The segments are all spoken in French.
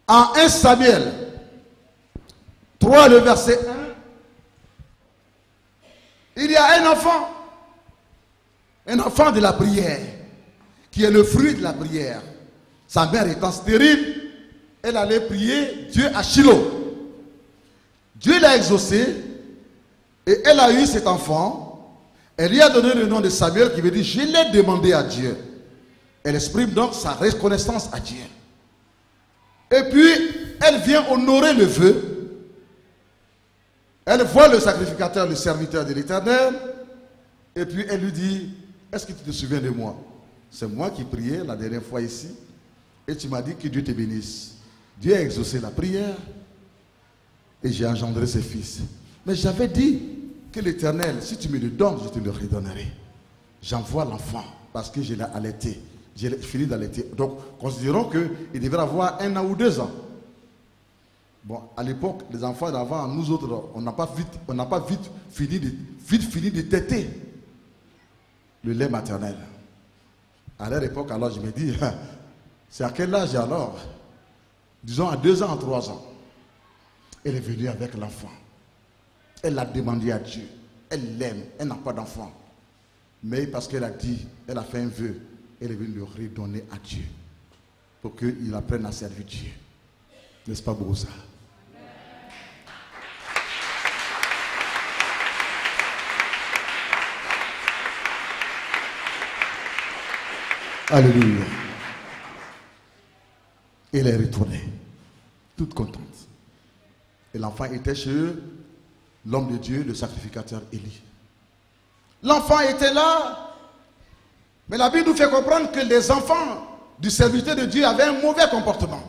En 1 Samuel 3, le verset 1, il y a un enfant de la prière, qui est le fruit de la prière. Sa mère étant stérile, elle allait prier Dieu à Shiloh. Dieu l'a exaucé et elle a eu cet enfant. Elle lui a donné le nom de Samuel qui veut dire « Je l'ai demandé à Dieu ». Elle exprime donc sa reconnaissance à Dieu. Et puis, elle vient honorer le vœu. Elle voit le sacrificateur, le serviteur de l'Éternel. Et puis, elle lui dit, est-ce que tu te souviens de moi? C'est moi qui priais la dernière fois ici. Et tu m'as dit que Dieu te bénisse. Dieu a exaucé la prière. Et j'ai engendré ses fils. Mais j'avais dit que l'Éternel, si tu me le donnes, je te le redonnerai. J'envoie l'enfant parce que je l'ai allaité. J'ai fini d'allaiter. Donc, considérons qu'il devrait avoir 1 an ou 2 ans. Bon, à l'époque, les enfants d'avant, nous autres, on n'a pas vite fini de téter le lait maternel. À leur époque, alors, je me dis, c'est à quel âge alors? Disons à 2 ans, à 3 ans. Elle est venue avec l'enfant. Elle l'a demandé à Dieu. Elle l'aime. Elle n'a pas d'enfant. Mais parce qu'elle a dit, elle a fait un vœu. Elle est venue le redonner à Dieu pour qu'il apprenne à servir Dieu. N'est-ce pas beau ça? Alléluia. Elle est retournée, toute contente. Et l'enfant était chez l'homme de Dieu, le sacrificateur Élie. L'enfant était là. Mais la Bible nous fait comprendre que les enfants du serviteur de Dieu avaient un mauvais comportement.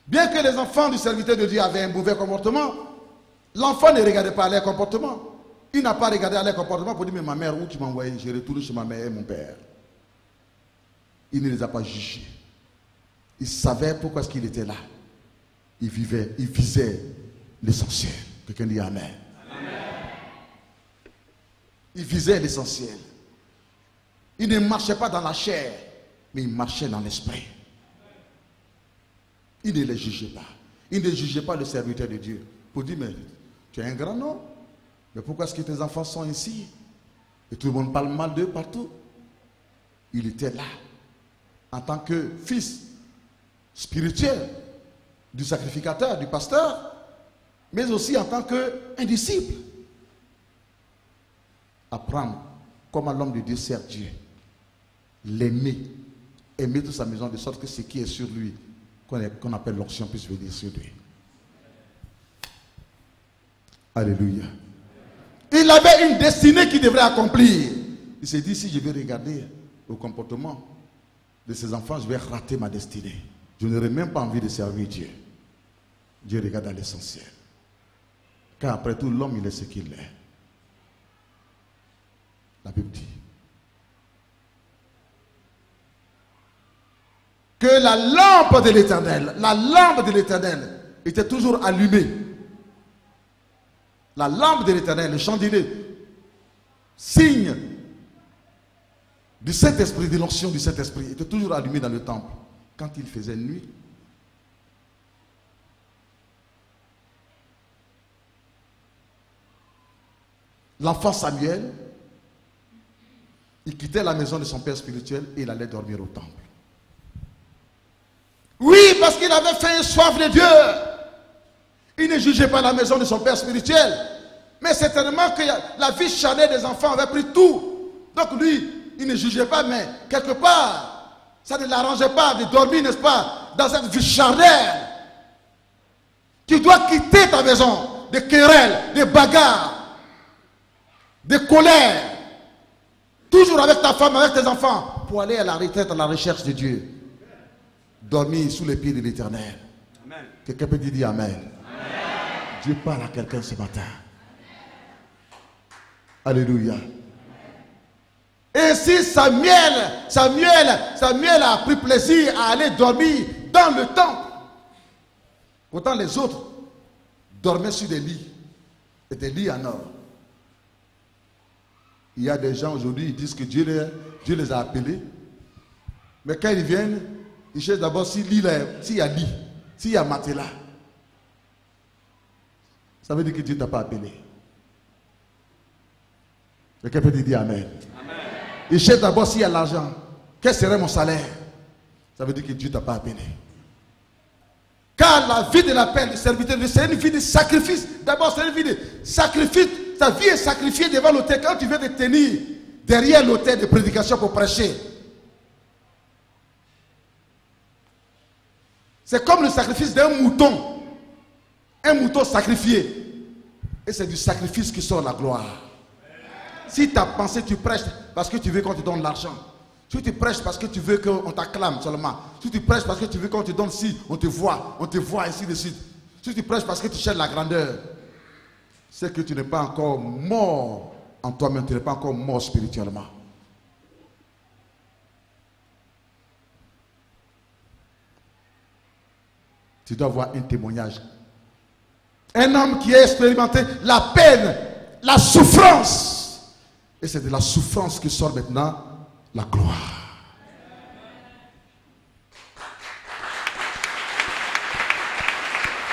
Bien que les enfants du serviteur de Dieu avaient un mauvais comportement, l'enfant ne regardait pas leur comportement. Il n'a pas regardé leur comportement pour dire, mais ma mère, où tu m'as envoyé? Je retourne chez ma mère et mon père. Il ne les a pas jugés. Il savait pourquoi est-ce qu'il était là. Il visait l'essentiel. Quelqu'un dit Amen. Amen. Il visait l'essentiel. Il ne marchait pas dans la chair, mais il marchait dans l'esprit. Il ne les jugeait pas. Il ne jugeait pas le serviteur de Dieu. Pour dire, mais tu es un grand homme. Mais pourquoi est-ce que tes enfants sont ici? Et tout le monde parle mal d'eux partout. Il était là, en tant que fils spirituel du sacrificateur, du pasteur, mais aussi en tant qu'un disciple. Apprendre comment l'homme de Dieu sert Dieu. L'aimer. Aimer toute sa maison de sorte que ce qui est sur lui, qu'on appelle l'onction, puisse venir sur lui. Alléluia. Il avait une destinée qu'il devrait accomplir. Il s'est dit, si je vais regarder au comportement de ces enfants, je vais rater ma destinée. Je n'aurai même pas envie de servir Dieu. Dieu regarde à l'essentiel. Car après tout, l'homme, il est ce qu'il est. La Bible dit que la lampe de l'Éternel était toujours allumée. La lampe de l'Éternel, le chandelier, signe du Saint-Esprit, de l'onction du Saint-Esprit, était toujours allumé dans le temple quand il faisait nuit. L'enfant Samuel il quittait la maison de son père spirituel et il allait dormir au temple. Oui, parce qu'il avait faim et soif de Dieu. Il ne jugeait pas la maison de son père spirituel. Mais certainement que la vie charnelle des enfants avait pris tout. Donc lui, il ne jugeait pas, mais quelque part, ça ne l'arrangeait pas de dormir, n'est-ce pas, dans cette vie charnelle. Tu dois quitter ta maison de querelles, de bagarres, de colère. Toujours avec ta femme, avec tes enfants, pour aller à la retraite, à la recherche de Dieu. Dormir sous les pieds de l'Éternel. Quelqu'un peut dire Amen. Amen. Dieu parle à quelqu'un ce matin. Alléluia. Et si Samuel a pris plaisir à aller dormir dans le temple. Pourtant les autres dormaient sur des lits. Et des lits en or. Il y a des gens aujourd'hui, ils disent que Dieu les a appelés. Mais quand ils viennent, ils cherchent d'abord s'il y a lit, s'il y a matelas. Ça veut dire que Dieu ne t'a pas appelé. Quelqu'un peut dire Amen. Amen. Ils cherchent d'abord s'il y a l'argent. Quel serait mon salaire? Ça veut dire que Dieu ne t'a pas appelé. Car la vie de l'appel du serviteur, c'est une vie de sacrifice. D'abord, c'est une vie de sacrifice. Ta vie est sacrifiée devant l'autel. Quand tu viens de tenir derrière l'autel de prédication pour prêcher, c'est comme le sacrifice d'un mouton. Un mouton sacrifié. Et c'est du sacrifice qui sort la gloire. Si tu as pensé, tu prêches parce que tu veux qu'on te donne l'argent. Si tu prêches parce que tu veux qu'on t'acclame seulement. Si tu prêches parce que tu veux qu'on te donne ci, on te voit, ainsi de suite. Si tu prêches parce que tu cherches la grandeur, c'est que tu n'es pas encore mort en toi-même, tu n'es pas encore mort spirituellement. Tu dois avoir un témoignage. Un homme qui a expérimenté la peine, la souffrance. Et c'est de la souffrance qui sort maintenant la gloire.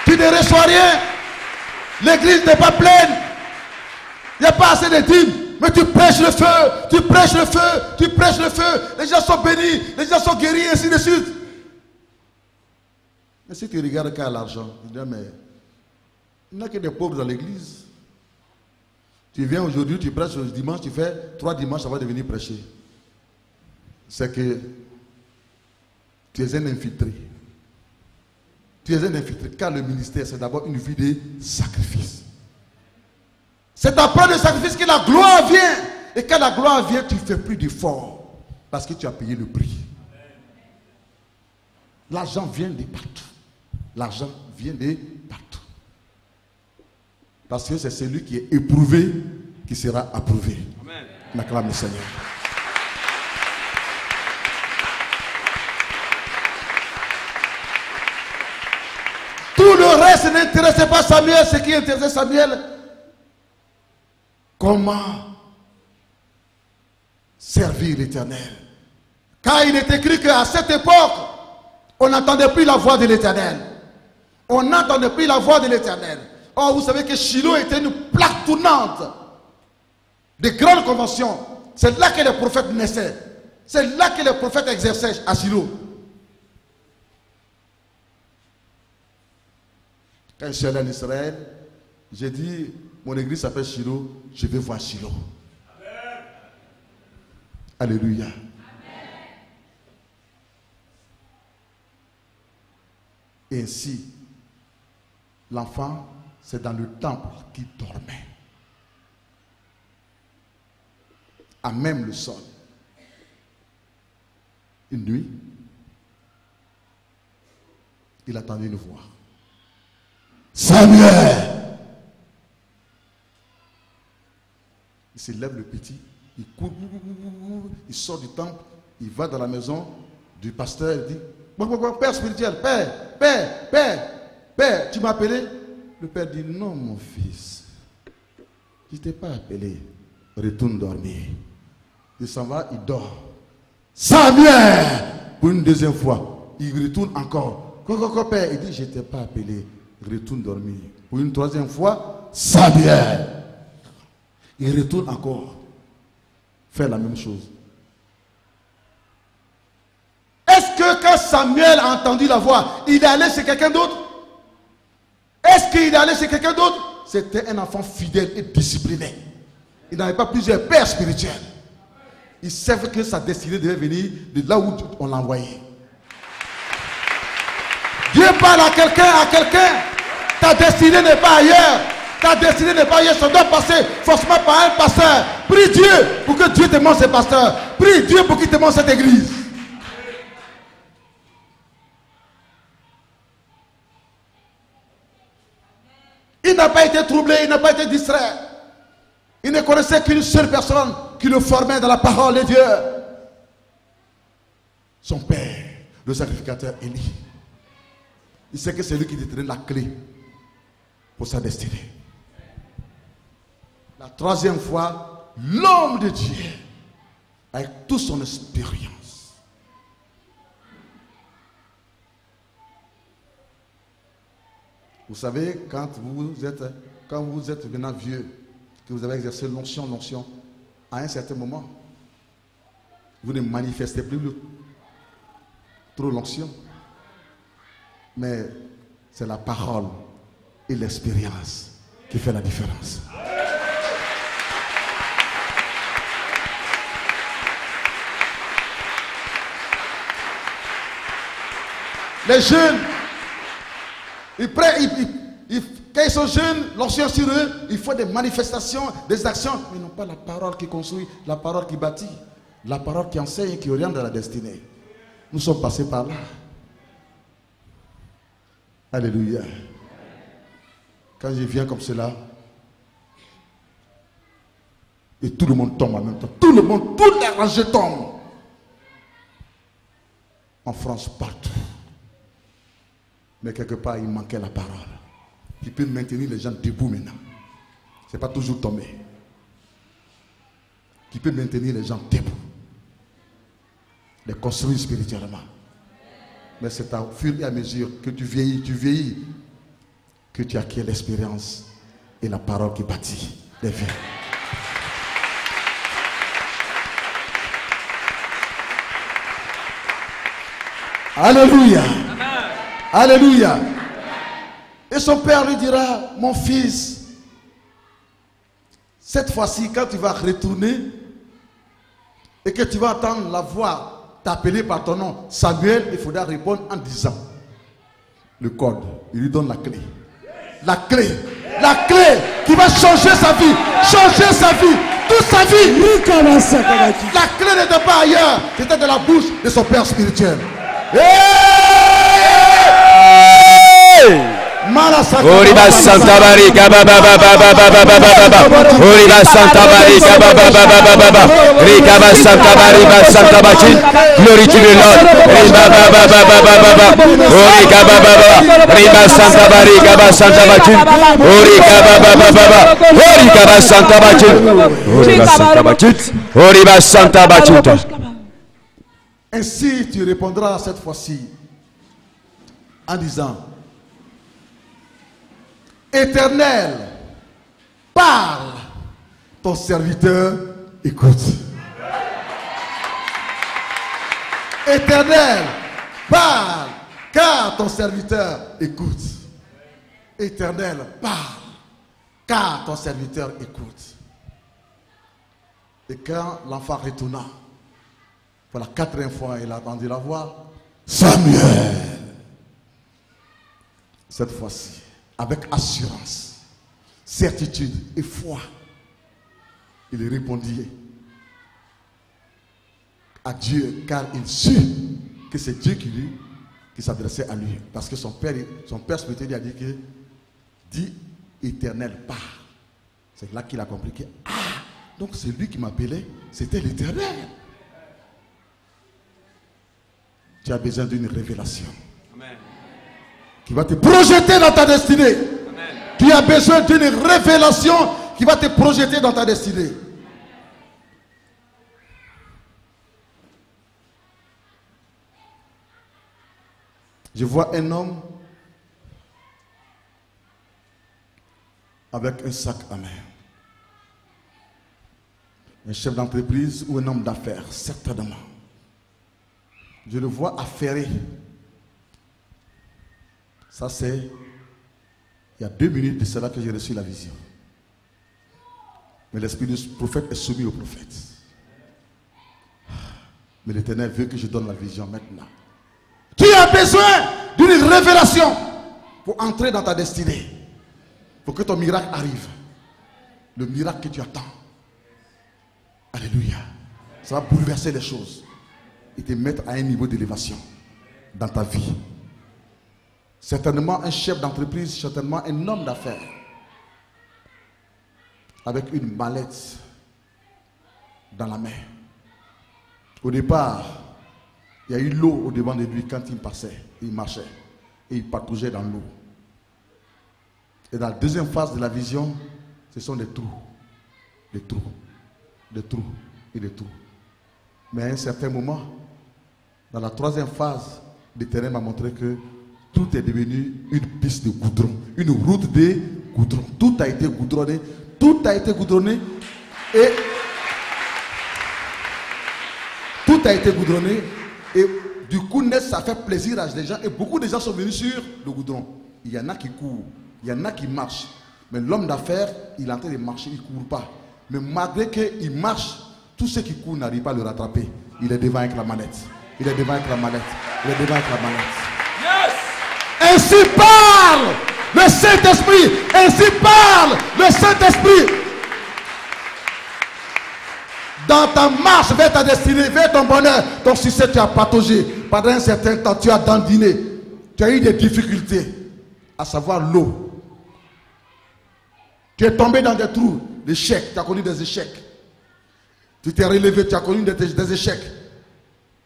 Tu ne reçois rien. L'église n'est pas pleine. Il n'y a pas assez de dîmes. Mais tu prêches le feu. Tu prêches le feu. Tu prêches le feu. Les gens sont bénis. Les gens sont guéris, ainsi de suite. Mais si tu regardes qu'à l'argent, tu dis, mais il n'y a que des pauvres dans l'église. Tu viens aujourd'hui, tu prêches le dimanche, tu fais 3 dimanches avant de venir prêcher. C'est que tu es un infiltré. Tu es un infiltré. Car le ministère, c'est d'abord une vie de sacrifice. C'est après le sacrifice que la gloire vient. Et quand la gloire vient, tu ne fais plus d'efforts. Parce que tu as payé le prix. L'argent vient de partout. L'argent vient de partout. Parce que c'est celui qui est éprouvé qui sera approuvé. Amen. On acclame le Seigneur. Tout le reste n'intéressait pas Samuel. Ce qui intéressait Samuel, comment servir l'Éternel. Car il est écrit qu'à cette époque, on n'entendait plus la voix de l'Éternel. On n'entendait plus la voix de l'Éternel. Or, vous savez que Shiloh était une plaque tournante de grandes conventions. C'est là que les prophètes naissaient. C'est là que les prophètes exerçaient à Shiloh. Quand je suis allé en Israël, j'ai dit, mon église s'appelle Shiloh, je vais voir Shiloh. Amen. Alléluia. Amen. Et ainsi, l'enfant, c'est dans le temple qu'il dormait. À même le sol. Une nuit, il attendait une voix. Samuel! Il se lève le petit, il court, il sort du temple, il va dans la maison du pasteur, il dit, Père spirituel, Père, tu m'as appelé? Le père dit, non mon fils, je ne t'ai pas appelé, retourne dormir. Il s'en va, il dort. Samuel! Pour une deuxième fois, il retourne encore. Père, il dit, je ne t'ai pas appelé, retourne dormir. Pour une troisième fois, Samuel! Il retourne encore. faire la même chose. Est-ce que quand Samuel a entendu la voix, il est allé chez quelqu'un d'autre? Est-ce qu'il est allé chez quelqu'un d'autre? C'était un enfant fidèle et discipliné. Il n'avait pas plusieurs pères spirituels. Il savait que sa destinée devait venir de là où on l'a envoyé. Dieu parle à quelqu'un. Ta destinée n'est pas ailleurs. Ta destinée n'est pas ailleurs. Ça doit passer forcément par un pasteur. Prie Dieu pour que Dieu te montre ses pasteurs. Prie Dieu pour qu'il te montre cette église. Il n'a pas été troublé, il n'a pas été distrait. Il ne connaissait qu'une seule personne qui le formait dans la parole de Dieu. Son père, le sacrificateur Élie. Il sait que c'est lui qui détenait la clé pour sa destinée. La troisième fois, l'homme de Dieu, avec toute son expérience. Vous savez, quand vous êtes maintenant vieux, que vous avez exercé l'onction, à un certain moment, vous ne manifestez plus trop l'onction. Mais c'est la parole et l'expérience qui fait la différence. Les jeunes, quand ils sont jeunes, l'onction sur eux, il faut des manifestations, des actions, mais non pas la parole qui construit, la parole qui bâtit, la parole qui enseigne, qui oriente dans la destinée. Nous sommes passés par là. Alléluia. Quand je viens comme cela, et tout le monde tombe en même temps. Tout le monde, toute la rangée tombe. En France, partout. Mais quelque part, il manquait la parole. Qui peut maintenir les gens debout maintenant. Ce n'est pas toujours tomber. Qui peut maintenir les gens debout. Les construire spirituellement. Mais c'est au fur et à mesure que tu vieillis, que tu acquiers l'expérience et la parole qui bâtit les vies. Alléluia. Amen. Alléluia. Et son père lui dira, mon fils, cette fois-ci, quand tu vas retourner et que tu vas entendre la voix t'appeler par ton nom, Samuel, il faudra répondre en disant le code. Il lui donne la clé. La clé qui va changer sa vie, toute sa vie. La clé n'était pas ailleurs, c'était de la bouche de son père spirituel. Oriba Santa Barika Baba Baba Baba Baba Oriba Santa Barika Baba Baba Baba Rika Santa Barika Santa Bachin. Glory to the Lord. Riba Baba Baba Baba Orika Baba Riba Santa Barika Santa Bachin. Orika Baba Baba Orika Santa Bachin. Oriba Santa Bachin. Oriba Santa Bachin. Ainsi tu répondras cette fois-ci en disant: Éternel, parle, ton serviteur écoute. Éternel, parle, car ton serviteur écoute. Éternel, parle, car ton serviteur écoute. Et quand l'enfant retourna, pour la quatrième fois, il a entendu la voix: Samuel. Cette fois-ci, avec assurance, certitude et foi, il répondit à Dieu, car il sut que c'est Dieu qui s'adressait à lui. Parce que son père spirituel lui a dit que dit Éternel, part. C'est là qu'il a compris que donc c'est lui qui m'appelait, c'était l'Éternel. Tu as besoin d'une révélation. Amen. Qui va te projeter dans ta destinée. Amen. Tu as besoin d'une révélation qui va te projeter dans ta destinée. Je vois un homme avec un sac à main. Un chef d'entreprise ou un homme d'affaires, certainement. Je le vois affairé. Ça, c'est il y a 2 minutes de cela que j'ai reçu la vision. Mais l'esprit du prophète est soumis au prophète. Mais l'Éternel veut que je donne la vision maintenant. Tu as besoin d'une révélation pour entrer dans ta destinée. Pour que ton miracle arrive. Le miracle que tu attends. Alléluia. Ça va bouleverser les choses. Et te mettre à un niveau d'élévation dans ta vie. Certainement un chef d'entreprise, certainement un homme d'affaires. Avec une mallette dans la main. Au départ, il y a eu l'eau au devant de lui quand il passait, il marchait et il patrouillait dans l'eau. Et dans la deuxième phase de la vision, ce sont des trous, des trous, des trous et des trous. Mais à un certain moment, dans la troisième phase, l'Éternel m'a montré que tout est devenu une piste de goudron, une route de goudron. Tout a été goudronné, tout a été goudronné et tout a été goudronné et du coup, ça fait plaisir à des gens et beaucoup de gens sont venus sur le goudron. Il y en a qui courent, il y en a qui marchent. Mais l'homme d'affaires, il est en train de marcher, il ne court pas. Mais malgré qu'il marche, tous ceux qui courent n'arrivent pas à le rattraper. Il est devant avec la manette. Il est devant avec la manette. Il est devant avec la manette. Yes! Ainsi parle le Saint-Esprit. Ainsi parle le Saint-Esprit. Dans ta marche vers ta destinée, vers ton bonheur, ton succès, tu as pataugé. Pendant un certain temps, tu as dandiné. Tu as eu des difficultés, à savoir l'eau. Tu es tombé dans des trous, des échecs. Tu as connu des échecs. Tu t'es relevé, tu as connu des échecs.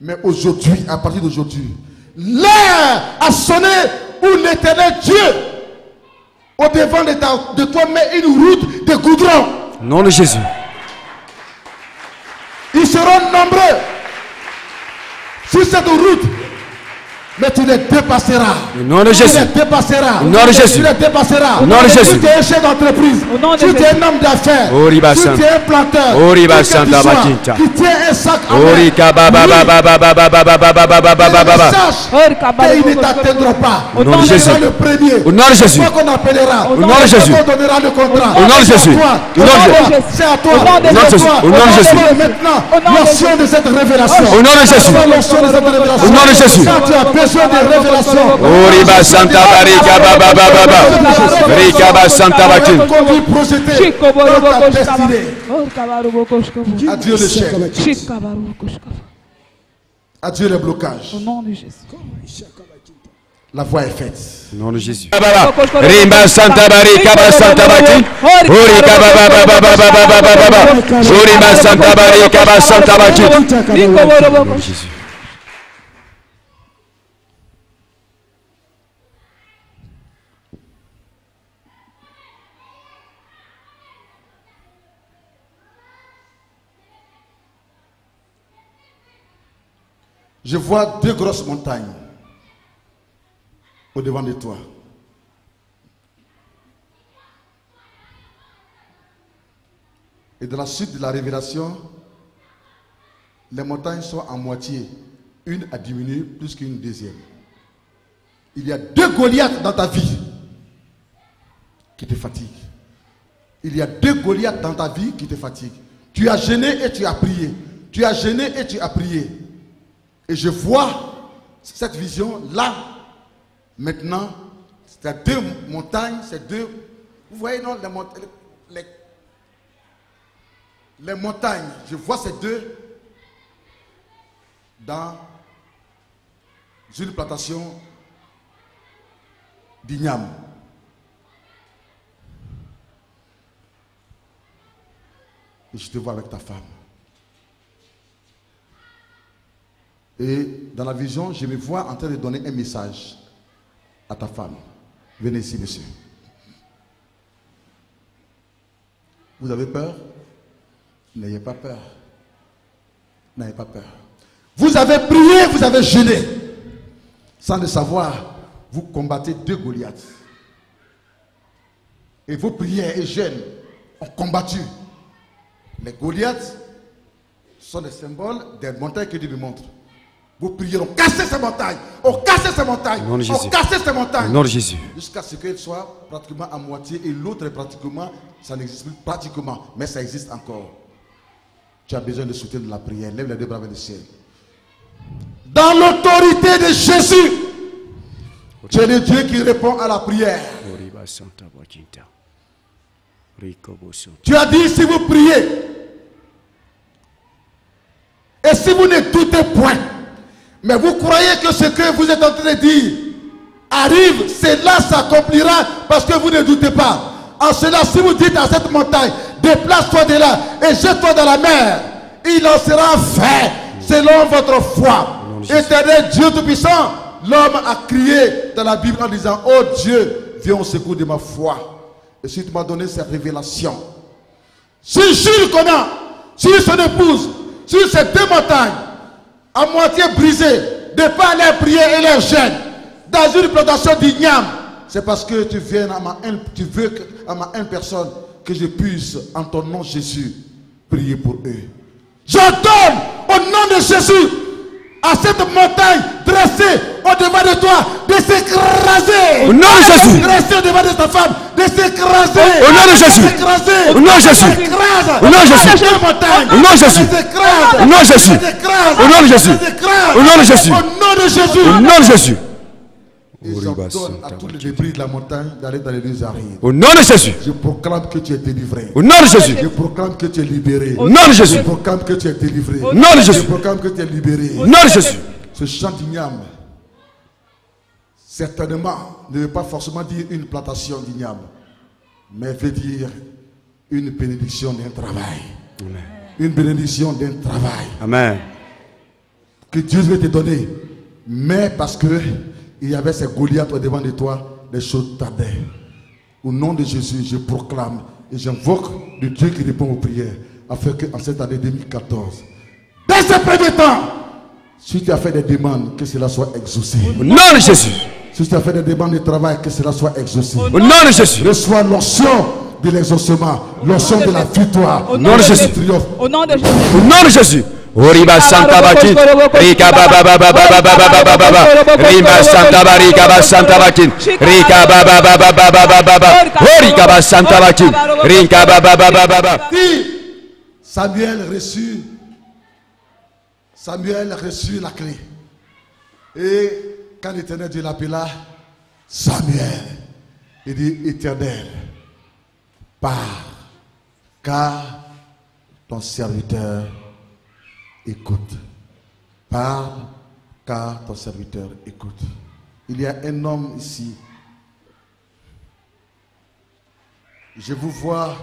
Mais aujourd'hui, à partir d'aujourd'hui, l'heure a sonné où l'Éternel Dieu, au devant de toi, met une route de goudron. Nom de Jésus. Ils seront nombreux sur cette route. Mais tu les dépasseras. Au nom de Jésus. Tu les dépasseras. Au nom de Jésus. Tu les dépasseras. Au nom de Jésus. Si tu es un chef d'entreprise, si tu es un homme d'affaires, si tu es un planteur, qui tient un sac à main, ils ne t'atteindront pas. Au nom de Jésus. Le premier. Au nom de Jésus. C'est qu'on appellera. Au nom de Jésus. On donnera le contrat. Au nom de Jésus. Au nom de Jésus. C'est à toi. Au nom de Jésus. Au nom de Jésus. Maintenant, l'onction de cette révélation. Au nom de Jésus. Au nom de Jésus. Quand tu as besoin de révélation. Oriba Santa Barika Baba Baba Rika Ba Santa Bakin. Adieu l'échec. Adieu les blocages. Au nom de Jésus. La voie est faite. Au nom de Jésus. Rimba Santa Barika Ba Santa Bakin. Orika Baba Baba Baba Baba. Oriba Santa Barika Ba Santa Bakin. Au nom de Jésus. Je vois 2 grosses montagnes au devant de toi. Et dans la suite de la révélation, les montagnes sont en moitié. Une a diminué plus qu'une deuxième. Il y a 2 Goliaths dans ta vie qui te fatiguent. Il y a 2 Goliaths dans ta vie qui te fatiguent. Tu as jeûné et tu as prié. Tu as jeûné et tu as prié. Et je vois cette vision là, maintenant, c'est 2 montagnes, c'est 2. Vous voyez, non, les montagnes, je vois ces 2 dans une plantation d'igname. Et je te vois avec ta femme. Et dans la vision, je me vois en train de donner un message à ta femme. Venez ici, monsieur. Vous avez peur? N'ayez pas peur. N'ayez pas peur. Vous avez prié, vous avez jeûné. Sans le savoir, vous combattez 2 Goliaths. Et vos prières et jeûnes ont combattu les Goliaths Ce sont des symboles des montagnes que Dieu nous montre. Vous priez, on casse ces montagnes, on casse ces montagnes, on casse ces montagnes. Nom de Jésus. Jusqu'à ce qu'elles soient pratiquement à moitié et l'autre est pratiquement, ça n'existe plus pratiquement, mais ça existe encore. Tu as besoin de soutien de la prière. Lève les deux bras vers le ciel. Dans l'autorité de Jésus, tu es le Dieu qui répond à la prière. Tu as dit si vous priez, et si vous ne doutez point, mais vous croyez que ce que vous êtes en train de dire arrive, cela s'accomplira parce que vous ne doutez pas. En cela, si vous dites à cette montagne, déplace-toi de là et jette-toi dans la mer, il en sera fait selon votre foi. Éternel Dieu Tout-Puissant, l'homme a crié dans la Bible en disant, oh Dieu, viens au secours de ma foi. Et si tu m'as donné cette révélation, si Jules Conan, si son épouse, sur ces deux montagnes, à moitié brisées, de par les prières et les gênes, dans une plantation d'igname, c'est parce que tu viens à ma haine, tu veux à ma haine personne que je puisse, en ton nom Jésus, prier pour eux. J'ordonne au nom de Jésus à cette montagne dressée au-devant de toi de s'écraser. Au nom de Jésus. Dressée au-devant de ta femme de s'écraser. Au nom de Jésus. Au nom de Jésus. Au nom de Jésus. Au nom de Jésus. Au nom de Jésus. Au nom de Jésus. Au nom de Jésus. Au nom de Jésus. Au nom de Jésus. Et j'ordonne à tous les débris de la montagne d'aller dans les lieux arides. Au nom de Jésus. Je proclame que tu es délivré. Au nom de Jésus. Je proclame que tu es libéré. Au nom de Jésus. Je proclame que tu es délivré. Au nom de Jésus. Je proclame que tu es libéré. Au nom de Jésus. Ce chant d'igname, certainement, ne veut pas forcément dire une plantation d'igname, mais veut dire une bénédiction d'un travail. Amen. Une bénédiction d'un travail. Amen. Que Dieu veut te donner. Mais parce que il y avait ces Goliaths au devant de toi, les choses tardaient. Au nom de Jésus, je proclame et j'invoque le Dieu qui répond aux prières, afin qu'en cette année 2014, dès ce premier temps, si tu as fait des demandes, que cela soit exaucé. Au nom de Jésus. Si tu as fait des demandes de travail, que cela soit exaucé. Au nom de Jésus. Reçois l'onction de l'exaucement, l'onction de la victoire. Au nom de Jésus. Au nom de Jésus. Au nom de Jésus. Oriba Santa Batin, Rika Baba Baba Baba Baba Baba, Rima Santa Barika Baba Santa Batin, Rika Baba Baba Baba Baba, Orika Baba Santa Batin, Rika Baba Baba Baba. Samuel reçut la clé. Et quand l'Éternel Dieu l'appela, Samuel, il dit, Éternel, pars, car ton serviteur écoute. Parle, car ton serviteur écoute. Il y a un homme ici. Je vous vois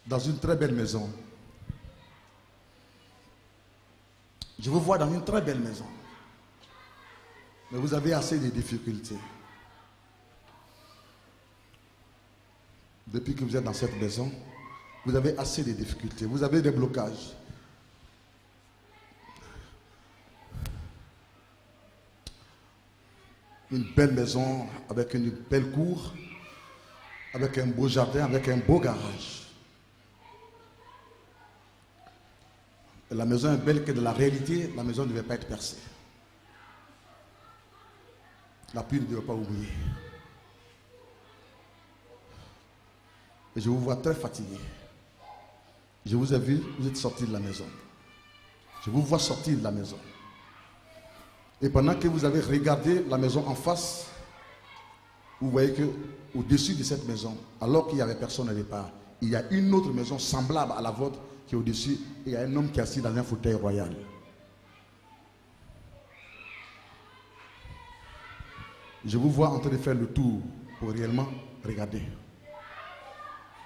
dans une très belle maison. Je vous vois dans une très belle maison. Mais vous avez assez de difficultés. Depuis que vous êtes dans cette maison, vous avez assez de difficultés. Vous avez des blocages. Une belle maison avec une belle cour, avec un beau jardin, avec un beau garage. Et la maison est belle que de la réalité, la maison ne devait pas être percée. La pluie ne devait pas oublier. Et je vous vois très fatigué. Je vous ai vu, vous êtes sorti de la maison. Je vous vois sortir de la maison. Et pendant que vous avez regardé la maison en face, vous voyez que au-dessus de cette maison, alors qu'il n'y avait personne au départ, il y a une autre maison semblable à la vôtre qui est au-dessus, et il y a un homme qui est assis dans un fauteuil royal. Je vous vois en train de faire le tour pour réellement regarder.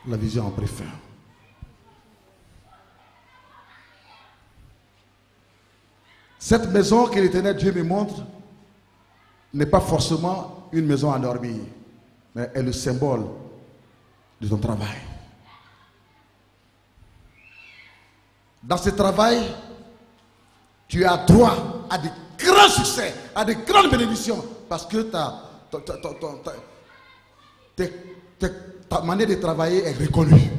La vision en préfère. Cette maison que l'Éternel Dieu me montre n'est pas forcément une maison à dormir, mais est le symbole de ton travail. Dans ce travail, tu as droit à de grands succès, à de grandes bénédictions, parce que ta manière de travailler est reconnue.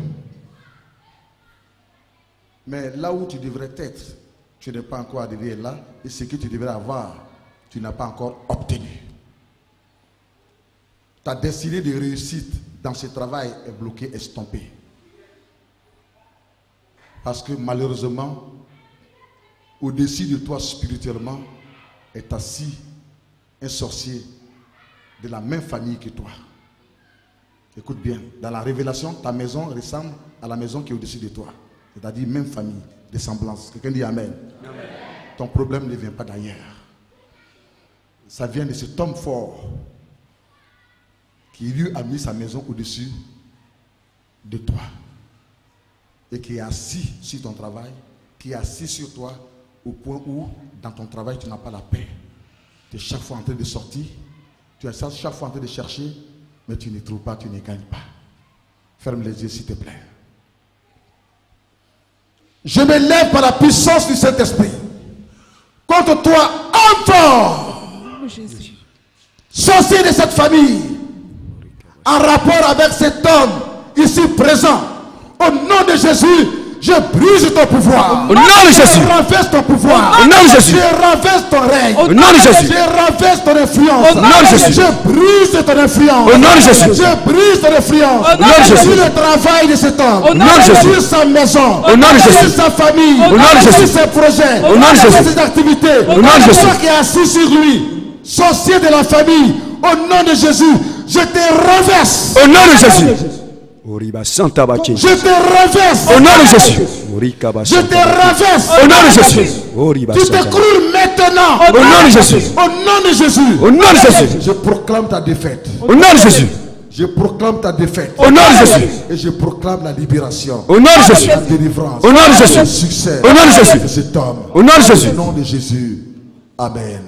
Mais là où tu devrais être, tu n'es pas encore arrivé là. Et ce que tu devrais avoir, tu n'as pas encore obtenu. Ta destinée de réussite dans ce travail est bloquée, estompée. Parce que malheureusement, au-dessus de toi spirituellement, est assis un sorcier de la même famille que toi. Écoute bien, dans la révélation, ta maison ressemble à la maison qui est au-dessus de toi. C'est-à-dire même famille, ressemblance. Quelqu'un dit Amen. Amen. Ton problème ne vient pas d'ailleurs. Ça vient de cet homme fort qui lui a mis sa maison au-dessus de toi. Et qui est assis sur ton travail, qui est assis sur toi au point où dans ton travail tu n'as pas la paix. Tu es chaque fois en train de sortir, tu es chaque fois en train de chercher, mais tu ne trouves pas, tu ne gagnes pas. Ferme les yeux s'il te plaît. Je me lève par la puissance du Saint-Esprit contre toi, enfant, sorcier de cette famille, en rapport avec cet homme ici présent. Au nom de Jésus, je brise ton pouvoir. Au nom de Jésus. Je renverse ton pouvoir. Au nom de Jésus. Je renverse ton règne. Au nom de Jésus. Je renverse ton influence. Au nom de Jésus. Je brise ton influence. Au nom de Jésus. Je brise ton influence. Au nom de Jésus. Sur le travail de cet homme. Au nom de Jésus. Sur sa maison. Au nom de Jésus. Sur sa famille. Au nom de Jésus. Sur ses projets. Au nom de Jésus. Sur ses activités. Au nom de Jésus. Toi qui es assis sur lui, sorcier de la famille, au nom de Jésus, je te renverse. Au nom de Jésus. Je te renverse. Au nom de Jésus. Je te renverse. Au nom de Jésus. Tu t'écroules maintenant. Au nom de Jésus. Au nom de Jésus. Au nom de Jésus. Je proclame ta défaite. Au nom de Jésus. Je proclame ta défaite. Au nom de Jésus. Et je proclame la libération. Au nom de Jésus. La délivrance. Au nom de Jésus. Le succès. Au nom de Jésus. De cet homme. Au nom de Jésus. Au nom de Jésus. Amen.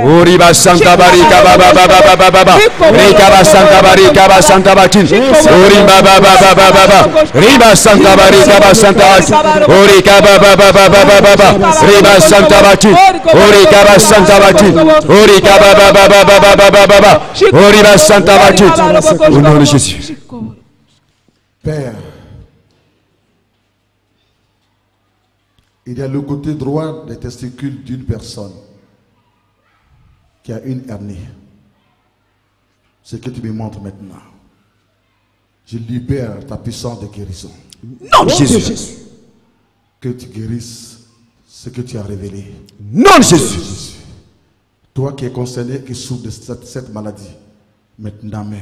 Oriba Santa Barika Baba Baba Baba Rika Santa Barika Baba Santa Batin Oriba Baba Baba Baba Riba Santa Barika Baba Santa Batin Orika Baba Baba Baba Riba Santa Batin Orika Baba Santa Batin Orika Baba Baba Baba Oriba Santa Batin. Au nom de Jésus. Père, il y a le côté droit des testicules d'une personne qui a une hernie. Ce que tu me montres maintenant. Je libère ta puissance de guérison. Non, Jésus. Que tu guérisses ce que tu as révélé. Non, Jésus. Toi qui es concerné, qui souffre de cette maladie, maintenant même.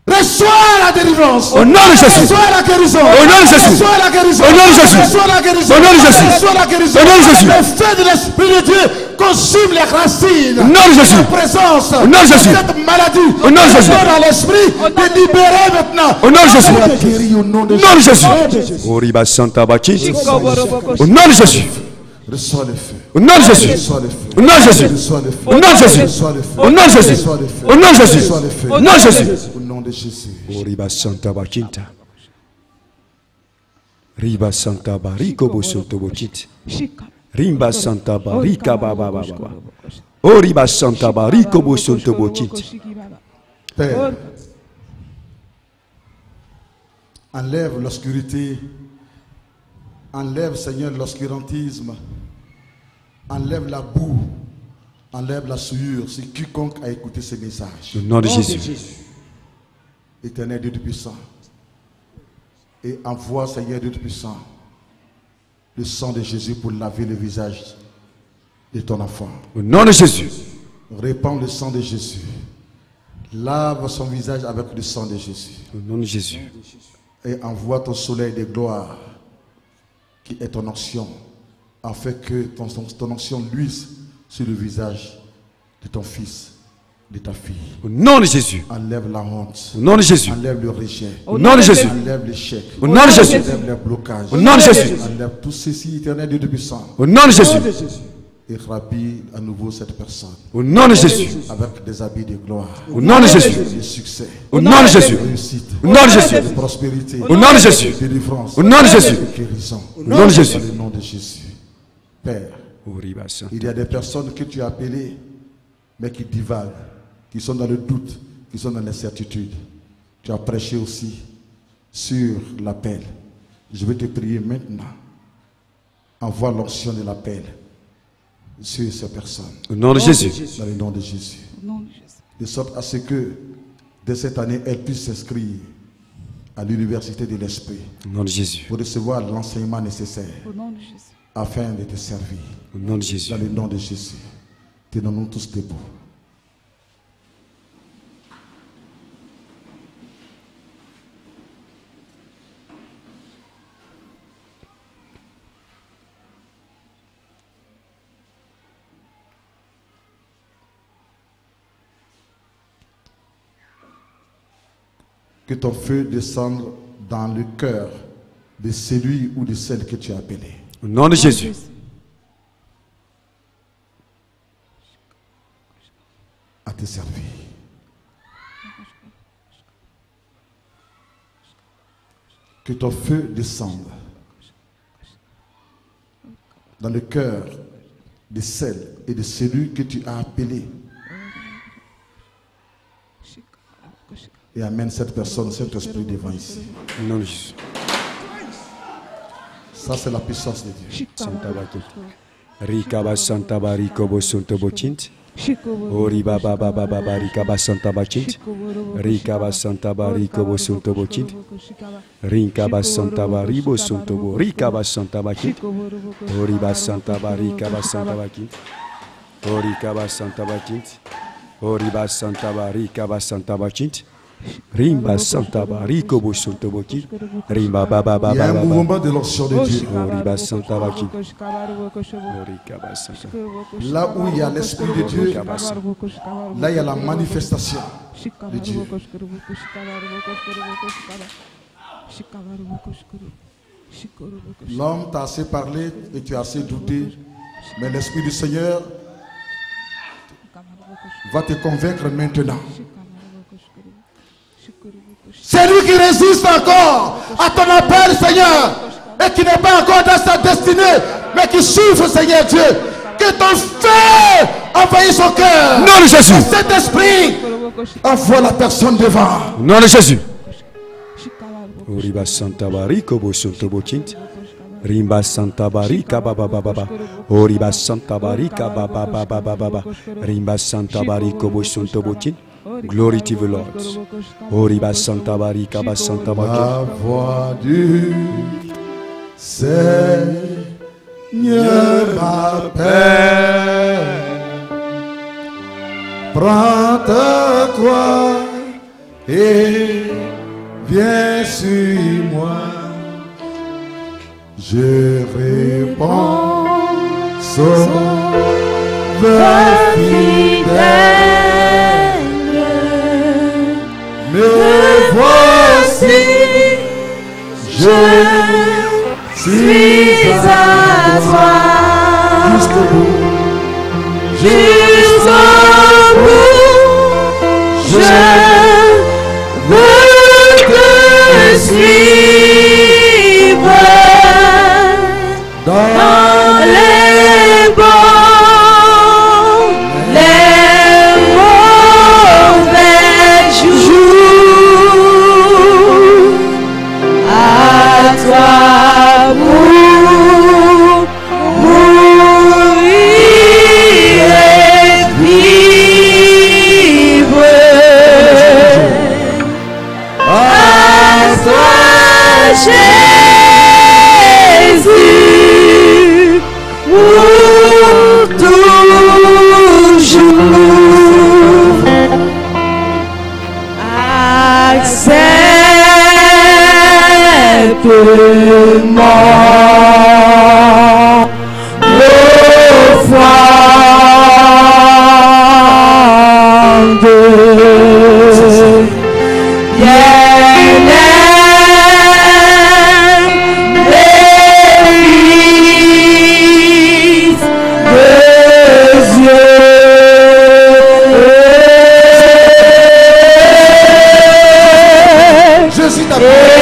Reçois la délivrance. Au nom de Jésus. Reçois la guérison. Au nom de Jésus. Reçois la guérison. Au nom de Jésus. Reçois la guérison. Au nom de Jésus. Reçois la guérison. Au nom de Jésus. Le feu de l'Esprit de Dieu consume les racines. Au nom de Jésus. La présence. Au nom de Jésus. Cette maladie. Au nom de Jésus. Donne à l'esprit de libérer maintenant. Au nom de Jésus. Tu es guéri au nom de Jésus. Oriba Santa Batin. Au nom de Jésus. Reçois le feu. Au nom de Jésus. Reçois le feu. Au nom de Jésus. Reçois le feu. Au nom de Jésus. Reçois le feu. Au nom de Jésus. Reçois le feu. Au nom de Jésus. Reçois le feu. Au nom de Jésus. Au nom de Jésus. Oriba Santa Bacinta. Riba Santa Bariko Bosoto Bocit. Rimba Santa Barika Baba Baba. Oriba Santa Bariko Bosoto Bocit. Père, enlève l'obscurité, enlève, Seigneur, l'obscurantisme, enlève la boue, enlève la souillure sur quiconque a écouté ce message. Au nom de Jésus. Éternel Dieu Tout-Puissant, et envoie, Seigneur Dieu Tout-Puissant, le sang de Jésus pour laver le visage de ton enfant. Au nom de Jésus. Répands le sang de Jésus. Lave son visage avec le sang de Jésus. Au nom de Jésus. Et envoie ton soleil de gloire, qui est ton onction, afin que ton onction luise sur le visage de ton fils, de ta fille. Au nom de Jésus. Enlève la honte. Au nom de Jésus. Enlève le rejet. Au nom de Jésus. Enlève l'échec. Au nom de Jésus. Enlève les blocages. Au nom de Jésus. Enlève tout ceci, éternel Dieu Tout-Puissant. Au nom de Jésus. Et rhabille à nouveau cette personne. Au nom de Jésus. Avec des habits de gloire. Au nom de Jésus. De succès. Au nom de Jésus. De réussite. Au nom de Jésus. De prospérité. Au nom de Jésus. De délivrance. Au nom de Jésus. De guérison. Au nom de Jésus. Au nom de Jésus. Père, il y a des personnes que tu as appelées, mais qui divaguent, qui sont dans le doute, qui sont dans l'incertitude. Tu as prêché aussi sur l'appel. Je vais te prier maintenant Envoie l'onction de l'appel sur ces personnes. Au nom de Jésus. Dans le nom de Jésus. Au nom de Jésus. De sorte à ce que, dès cette année, elles puissent s'inscrire à l'université de l'Esprit. Au nom de Jésus. Pour recevoir l'enseignement nécessaire. Au nom de Jésus. Afin de te servir. Au nom de Jésus. Dans le nom de Jésus. Tenons-nous tous debout. Que ton feu descende dans le cœur de celui ou de celle que tu as appelé. Au nom de Jésus. À te servir. Que ton feu descende dans le cœur de celle et de celui que tu as appelé. Et amène cette personne, cet esprit devant ici. Au nom de Jésus. Ça, c'est la puissance de Dieu. Santa Baki. Rikaba Santa Bariko Bosunto Bochint. Oriba Baba Baba Barikaba Santa Bachint. Rikaba Santa Bariko Bosunto Bochint. Rinkaba Santa Baribo Sunto Bo. Rikaba Santa Bachint. Oriba Santa Barikaba Santa Bachint. Orikaba Santa Bachint. Oriba Santa Barikaba Santa Bachint. Rimba Santa Bariko Bosunto Boki. Rimba Baba Baba. Il y a un mouvement de l'onction de Dieu. Oriba Santa Baki. Orikaba Santa. Là où il y a l'Esprit de Dieu, là il y a la manifestation de Dieu. L'homme t'a assez parlé et tu as assez douté, mais l'Esprit du Seigneur va te convaincre maintenant. C'est lui qui résiste encore à ton appel, Seigneur, et qui n'est pas encore dans sa destinée, mais qui souffre, Seigneur Dieu. Que ton feu envahisse son cœur. Nom de Jésus. Et cet esprit envoie la personne devant. Nom de Jésus. Oriba Santa Bariko Bosunto Bochint. Rimba Santa Barika Baba Baba. Oriba Santa Barika Baba Baba Baba. Rimba Santa Bariko Bosunto Bochint. Glory to the Lord. Oriba Santa Barika Baba Santa Barika. La voix du Seigneur m'appelle. Prends ta croix et viens sur moi. Je réponds, Sauveur fidèle, me voici, je suis à toi. Jusqu'au bout, je veux te suivre dans les bons, les mauvais jours. À toi pour mourir et vivre. À toi, Jésus, pour toujours. Accepte-moi l'offrande. Jésus t'appelle.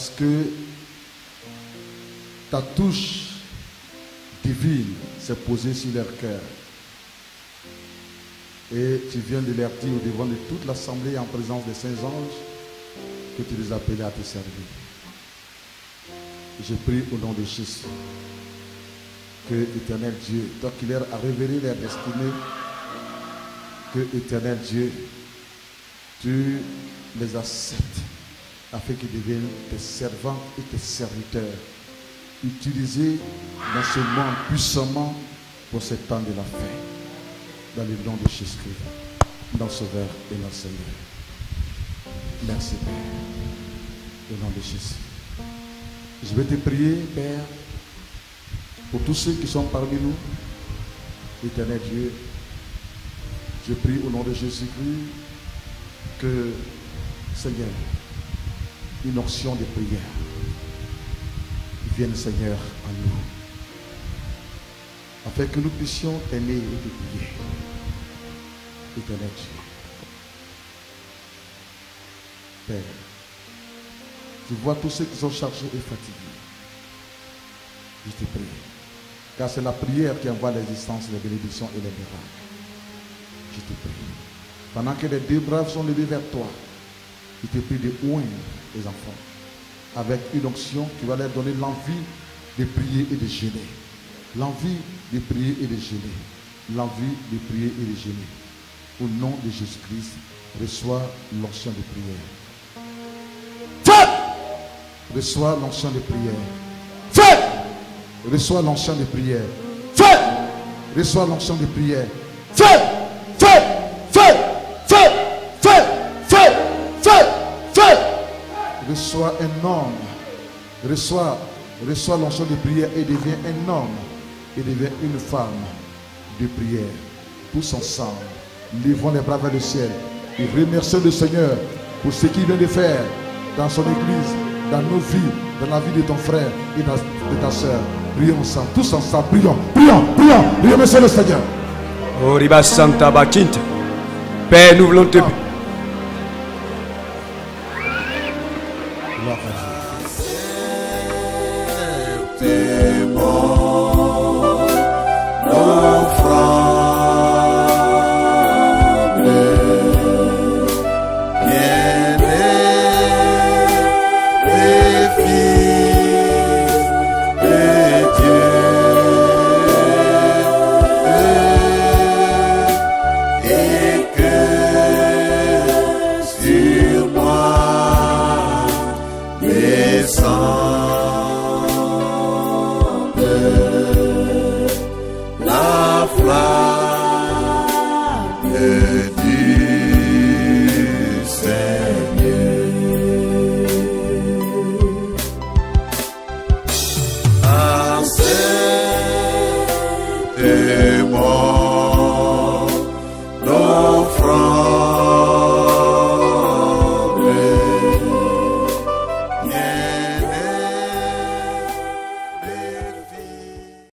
Parce que ta touche divine s'est posée sur leur cœur. Et tu viens de leur dire au devant de toute l'assemblée en présence des saints anges que tu les appelais à te servir. Je prie au nom de Jésus que éternel Dieu, toi qui leur a révélé leur destinée, que éternel Dieu, tu les acceptes afin qu'ils deviennent tes servants et tes serviteurs, utilisés dans ce monde puissamment pour ce temps de la fin. Dans le nom de Jésus-Christ, dans Sauveur et dans Seigneur. Merci Père. Au nom de Jésus. Je vais te prier, Père, pour tous ceux qui sont parmi nous. Éternel Dieu, je prie au nom de Jésus-Christ que, Seigneur, une onction de prière vienne, Seigneur, en nous, afin que nous puissions t'aimer et te prier. Éternel Dieu, Père, tu vois tous ceux qui sont chargés et fatigués. Je te prie, car c'est la prière qui envoie l'existence, les bénédictions et les miracles. Je te prie, pendant que les deux braves sont levés vers toi, je te prie de oindre les enfants avec une onction qui va leur donner l'envie de prier et de jeûner. L'envie de prier et de jeûner. L'envie de prier et de jeûner. Au nom de Jésus-Christ, reçois l'onction de prière. Feu! Reçois l'onction de prière. Feu! Reçois l'onction de prière. Feu! Reçois l'onction de prière. Feu! Feu! Feu! Feu! Feu! Feu! Feu! Feu! Reçois un homme. Reçois l'onction de prière et deviens un homme. Et deviens une femme de prière. Tous ensemble, levons les bras vers le ciel et remercions le Seigneur pour ce qu'il vient de faire dans son église, dans nos vies, dans la vie de ton frère et de ta soeur. Prions ensemble, tous ensemble, prions, prions, prions, remercions le Seigneur. Père, nous voulons te